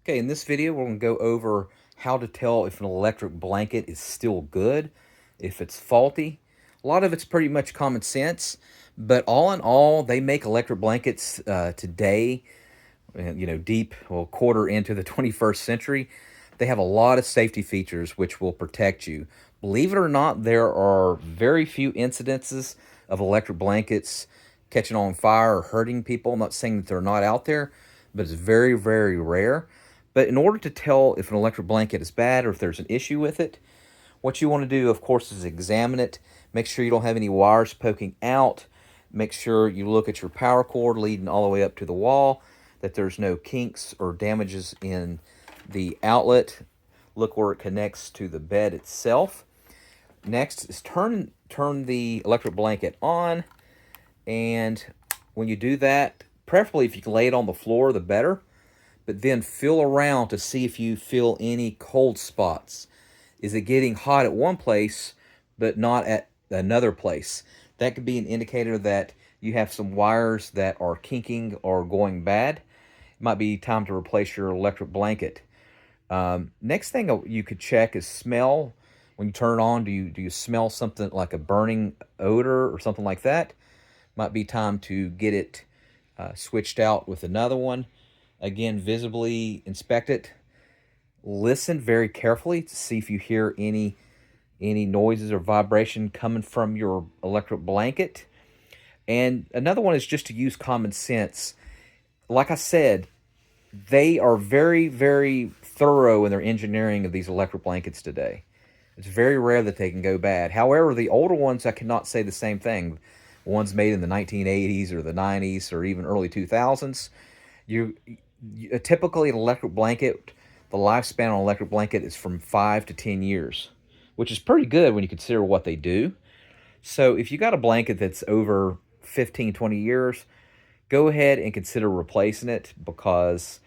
Okay, in this video, we're going to go over how to tell if an electric blanket is still good, if it's faulty. A lot of it's pretty much common sense, but all in all, they make electric blankets today, deep, well, quarter into the 21st century. They have a lot of safety features which will protect you. Believe it or not, there are very few incidences of electric blankets catching on fire or hurting people. I'm not saying that they're not out there, but it's very, very rare. But in order to tell if an electric blanket is bad or if there's an issue with it, what you want to do, of course, is examine it. Make sure you don't have any wires poking out. Make sure you look at your power cord leading all the way up to the wall, that there's no kinks or damages in the outlet. Look where it connects to the bed itself. Next is turn the electric blanket on, and when you do that, preferably if you can lay it on the floor, the better. But then feel around to see if you feel any cold spots. Is it getting hot at one place but not at another place? That could be an indicator that you have some wires that are kinking or going bad. It might be time to replace your electric blanket. Next thing you could check is smell. When you turn it on, do you smell something like a burning odor or something like that? Might be time to get it switched out with another one. Again, visibly inspect it. Listen very carefully to see if you hear any noises or vibration coming from your electric blanket. And another one is just to use common sense. Like I said, they are very, very thorough in their engineering of these electric blankets today. It's very rare that they can go bad. However, the older ones, I cannot say the same thing. Ones made in the 1980s or the 90s or even early 2000s, typically an electric blanket, the lifespan on an electric blanket is from 5 to 10 years, which is pretty good when you consider what they do. So if you got a blanket that's over 15, 20 years, go ahead and consider replacing it, because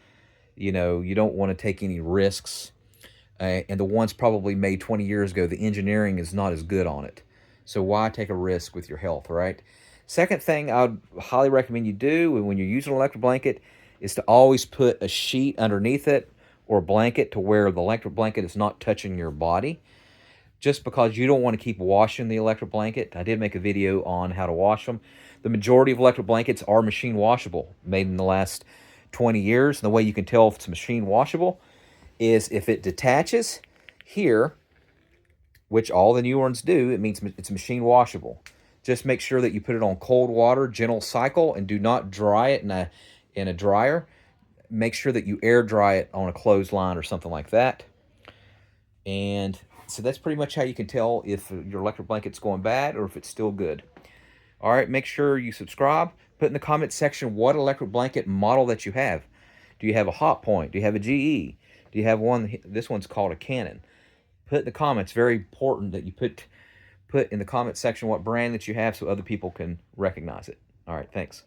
you don't want to take any risks. And the ones probably made 20 years ago, the engineering is not as good on it. So why take a risk with your health, right? Second thing I would highly recommend you do when you're using an electric blanket is to always put a sheet underneath it or a blanket to where the electric blanket is not touching your body, just because you don't want to keep washing the electric blanket. I did make a video on how to wash them. The majority of electric blankets are machine washable, made in the last 20 years. And the way you can tell if it's machine washable is if it detaches here, which all the new ones do, it means it's machine washable. Just make sure that you put it on cold water, gentle cycle, and do not dry it in a dryer. Make sure that you air dry it on a clothesline or something like that. And so that's pretty much how you can tell if your electric blanket's going bad or if it's still good. All right, make sure you subscribe. Put in the comment section what electric blanket model that you have. Do you have a Hot Point? Do you have a GE? Do you have one? This one's called a Canon. Put in the comments. Very important that you put in the comment section what brand that you have so other people can recognize it. All right, thanks.